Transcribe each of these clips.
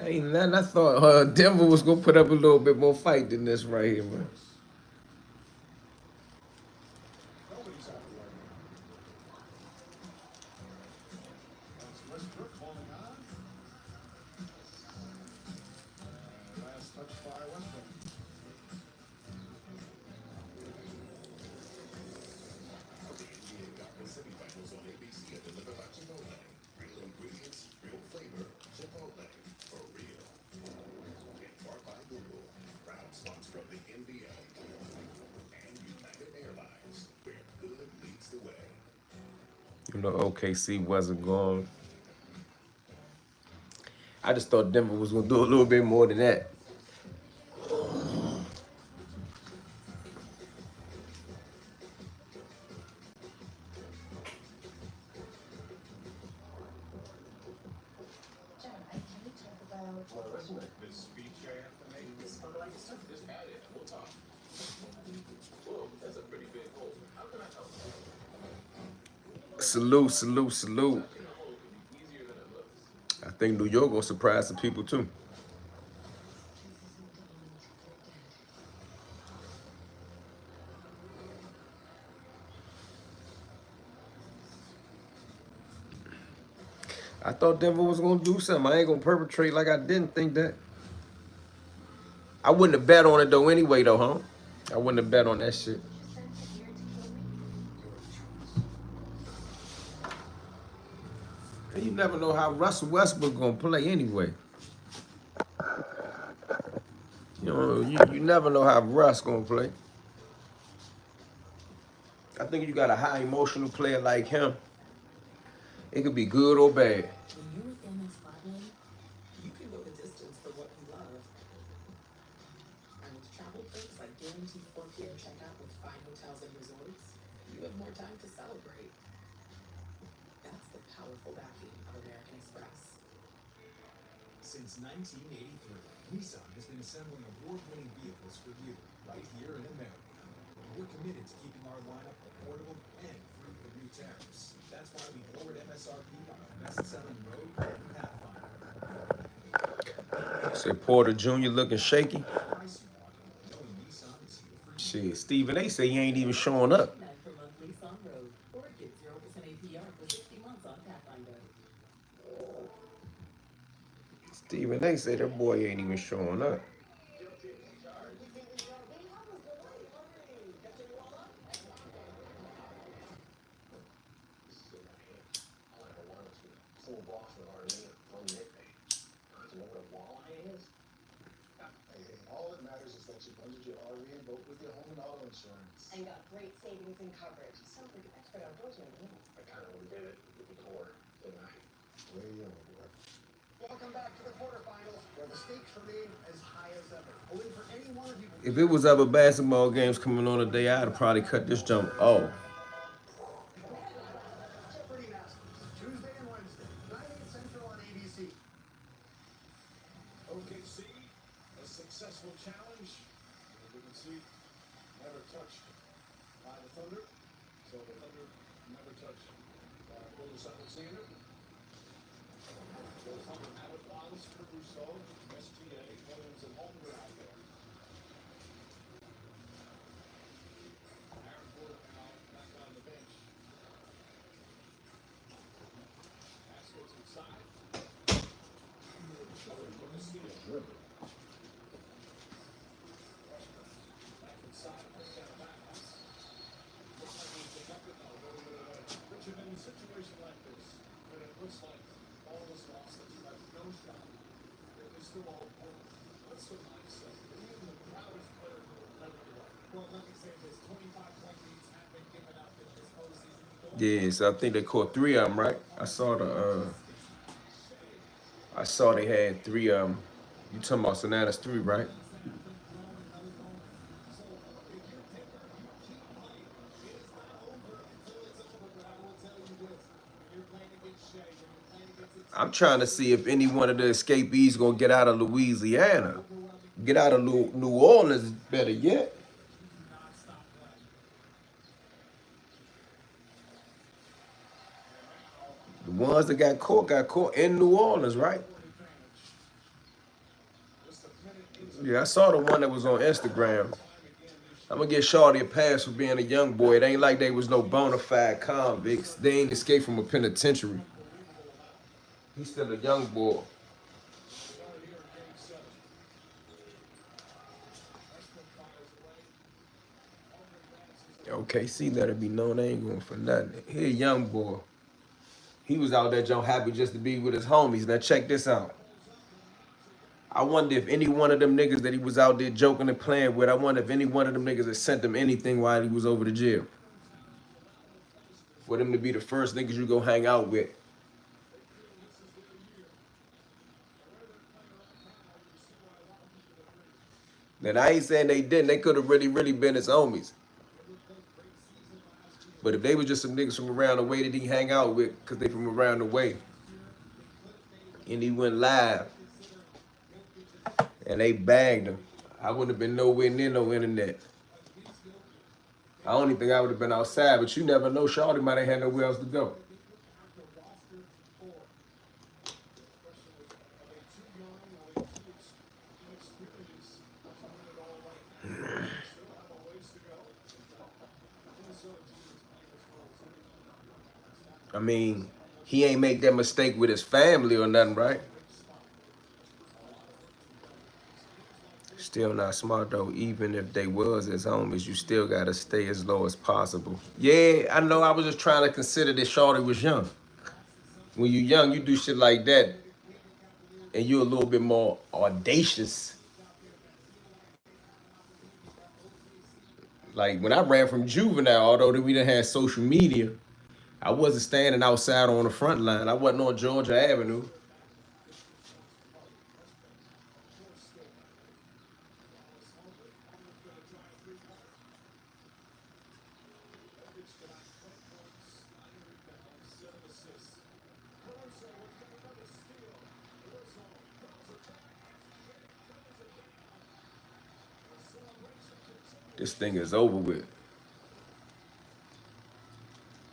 Ain't nothing. I thought Denver was gonna put up a little bit more fight than this right here, man. You know, OKC wasn't going. I just thought Denver was gonna do a little bit more than that. Salute, salute, salute. I think New York gonna surprise some people too. I thought Denver was gonna do something. I ain't gonna perpetrate like I didn't think that. I wouldn't have bet on it though anyway though, huh? I wouldn't have bet on that shit. And you never know how Russell Westbrook gonna play anyway. You know, you never know how Russ gonna play. I think you got a high emotional player like him. It could be good or bad. Say Porter Jr. looking shaky. Shit, Stephen A. say he ain't even showing up. Stephen A. say that boy ain't even showing up. If it was other basketball games coming on today, I'd have probably cut this jump off. Yeah, so I think they caught 3 of them, right? I saw they had 3 of them. You talking about Sonata's 3, right? I'm trying to see if any one of the escapees gonna get out of Louisiana. Get out of New Orleans, better yet. The ones that got caught in New Orleans, right? Yeah, I saw the one that was on Instagram. I'm gonna get Shawty a pass for being a young boy. It ain't like they was no bona fide convicts. They ain't escaped from a penitentiary. He's still a young boy. OKC let it be known they ain't going for nothing. He a young boy. He was out there Joe happy just to be with his homies. Now check this out. I wonder if any one of them niggas that he was out there joking and playing with, I wonder if any one of them niggas had sent him anything while he was over the jail. For them to be the first niggas you go hang out with. Then I ain't saying they didn't. They could have really been his homies. But if they was just some niggas from around the way that he hang out with, because they from around the way, and he went live, and they bagged him, I wouldn't have been nowhere near no internet. I don't even think I would have been outside, but you never know. Shawty might have had nowhere else to go. I mean, he ain't make that mistake with his family or nothing, right? Still not smart though. Even if they was his homies, you still gotta stay as low as possible. Yeah, I know. I was just trying to consider that Shawty was young. When you young, you do shit like that, and you a little bit more audacious. Like when I ran from juvenile, although that we didn't have social media, I wasn't standing outside on the front line. I wasn't on Georgia Avenue. This thing is over with.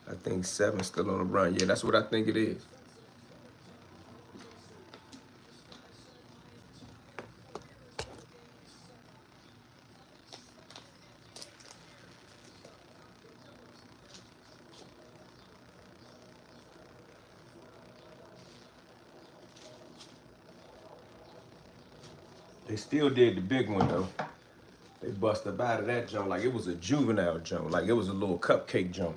I think 7 still on the run. Yeah, that's what I think it is. They still did the big one though. They bust up out of that jump like it was a juvenile jump, like it was a little cupcake jump.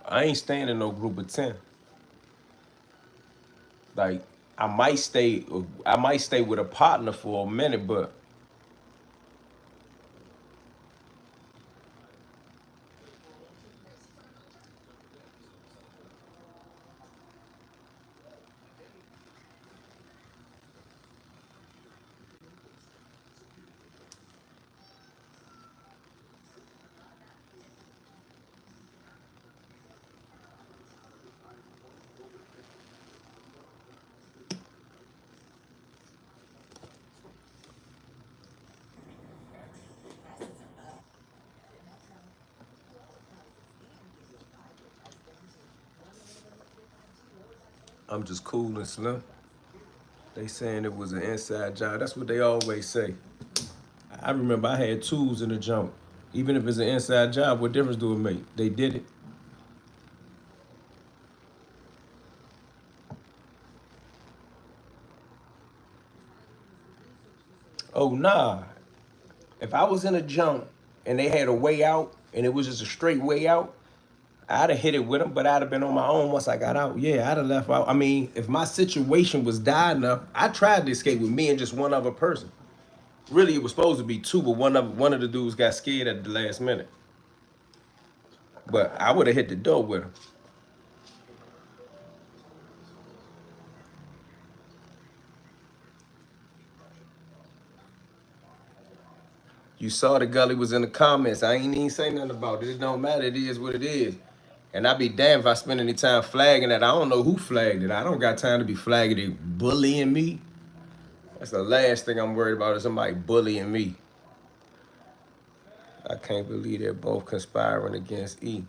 I ain't staying in no group of 10. Like I might stay with a partner for a minute, but I'm just cool and slim. They saying it was an inside job. That's what they always say. I remember I had tools in the jump. Even if it's an inside job, what difference do it make? They did it. Oh nah. If I was in a jump and they had a way out, and it was just a straight way out, I'd have hit it with them, but I'd have been on my own once I got out. Yeah, I'd have left out. I mean, if my situation was dire enough, I tried to escape with me and just one other person. Really, it was supposed to be two, but one of the dudes got scared at the last minute. But I would have hit the door with him. You saw the gully was in the comments. I ain't even say nothing about it. It don't matter. It is what it is. And I'd be damned if I spend any time flagging that. I don't know who flagged it. I don't got time to be flagging it, bullying me. That's the last thing I'm worried about is somebody bullying me. I can't believe they're both conspiring against E.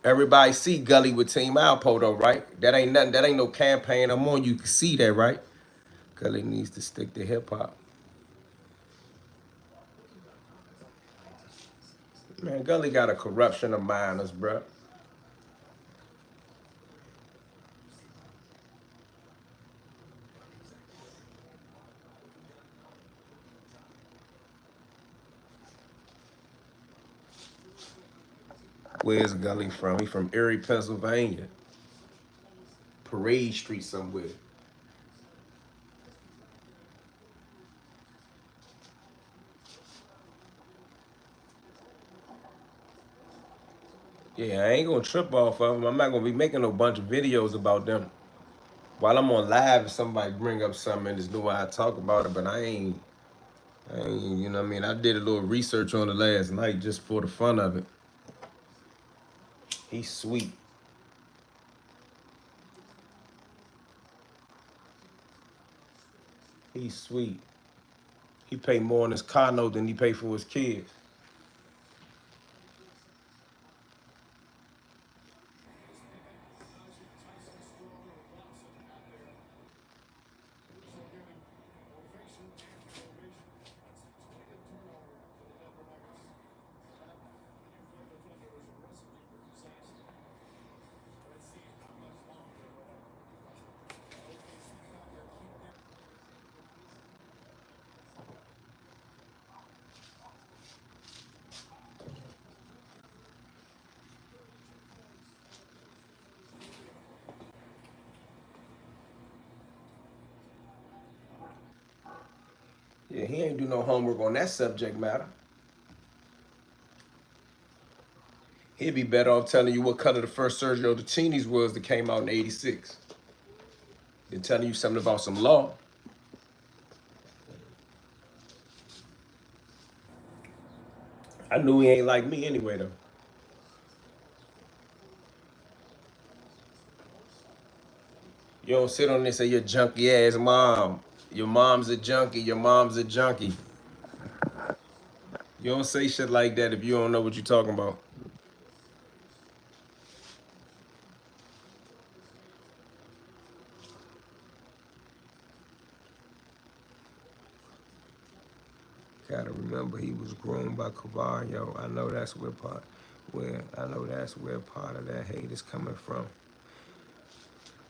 Everybody see Gully with Team Alpo though, right? That ain't nothing. That ain't no campaign I'm on. You can see that, right? Gully needs to stick to hip hop. Man, Gully got a corruption of minors, bruh. Where's Gully from? He from Erie, Pennsylvania. Parade Street somewhere. Yeah, I ain't gonna trip off of them. I'm not gonna be making no bunch of videos about them. While I'm on live, if somebody bring up something and just know why I talk about it, but I ain't, you know what I mean? I did a little research on it last night just for the fun of it. He's sweet. He's sweet. He paid more on his car note than he paid for his kids. Yeah, he ain't do no homework on that subject matter. He'd be better off telling you what color the first Sergio Tacchini's was that came out in '86 than telling you something about some law. I knew he ain't like me anyway, though. You don't sit on there and say your junky ass mom. Your mom's a junkie. Your mom's a junkie. You don't say shit like that if you don't know what you're talking about. Gotta remember he was groomed by Cavallo. I know that's where part of that hate is coming from.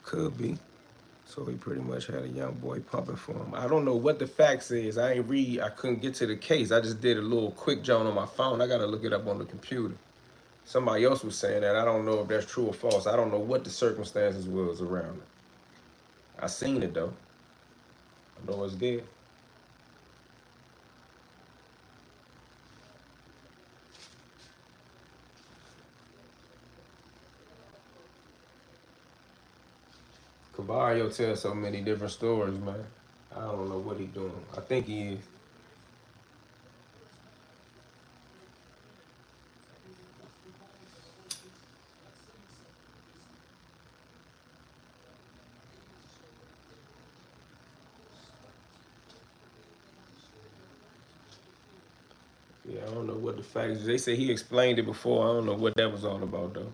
Could be. So he pretty much had a young boy pumping for him. I don't know what the facts is. I couldn't get to the case. I just did a little quick joint on my phone. I gotta look it up on the computer. Somebody else was saying that. I don't know if that's true or false. I don't know what the circumstances was around it. I seen it though. I know it's there. Caballo tells so many different stories, man. I don't know what he doing. I think he is. Yeah, I don't know what the facts. They say he explained it before. I don't know what that was all about though.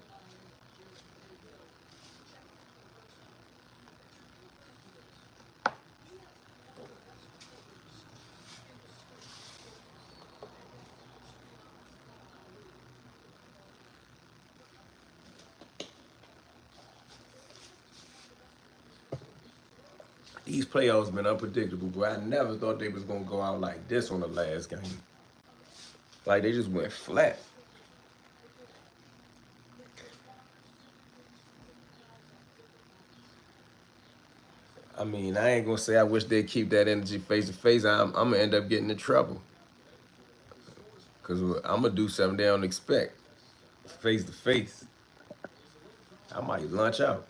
These playoffs been unpredictable, but I never thought they was gonna go out like this on the last game. Like they just went flat. I mean, I ain't gonna say I wish they'd keep that energy face to face. I'm gonna end up getting in trouble because I'm gonna do something they don't expect face to face. I might lunch out.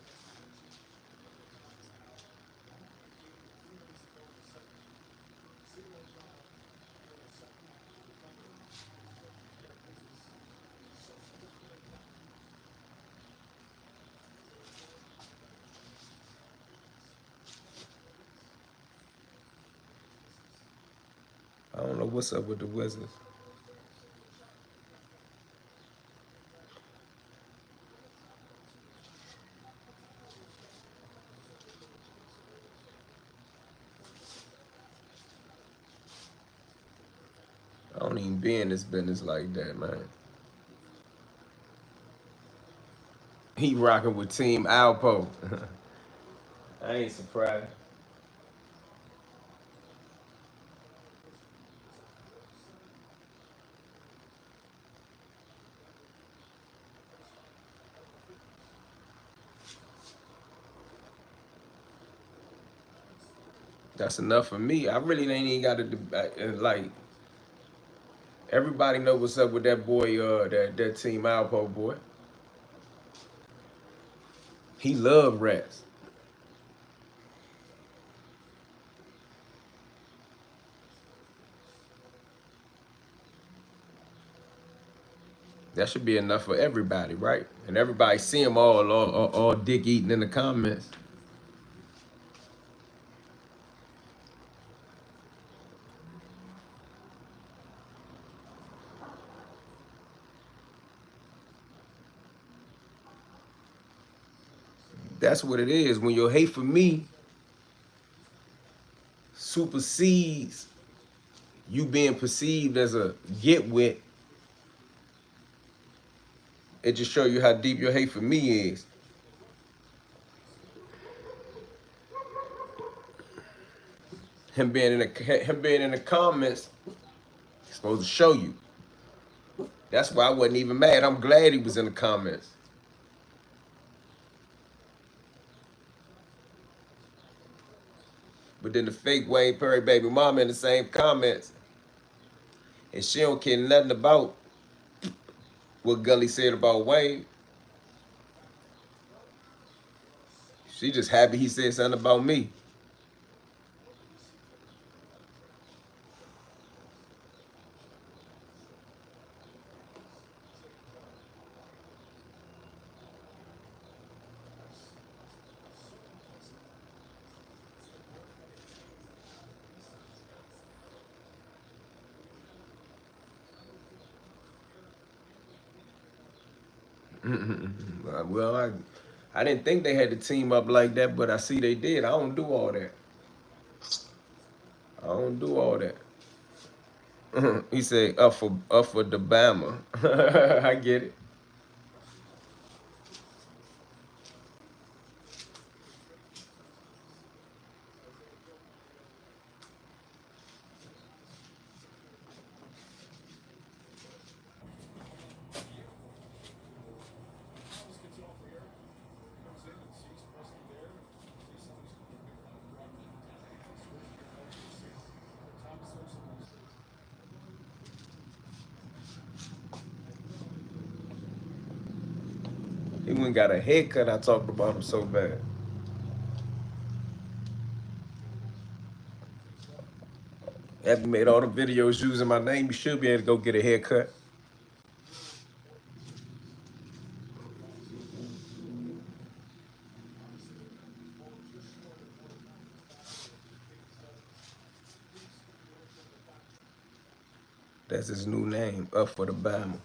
I don't know what's up with the Wizards. I don't even be in this business like that, man. He rocking with Team Alpo. I ain't surprised. That's enough for me. I really ain't even got to like. Everybody know what's up with that boy, that Team Alpo boy. He love rats. That should be enough for everybody, right? And everybody see him all dick eating in the comments. That's what it is. When your hate for me supersedes you being perceived as a get with, it just show you how deep your hate for me is. Him being in the comments supposed to show you. That's why I wasn't even mad. I'm glad he was in the comments. But then the fake Wayne Perry baby mama in the same comments, and she don't care nothing about what Gully said about Wayne. She just happy he said something about me. Well, I didn't think they had to team up like that, but I see they did. I don't do all that. I don't do all that. He said up for the Bama. I get it. He went and got a haircut. I talked about him so bad. After made all the videos using my name, you should be able to go get a haircut. That's his new name, up for the Bama.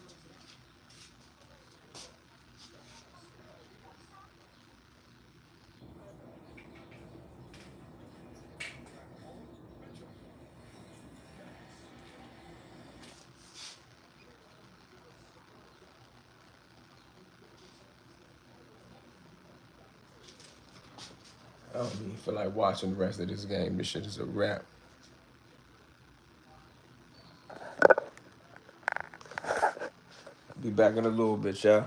I don't even feel like watching the rest of this game. This shit is a wrap. Be back in a little bit, y'all.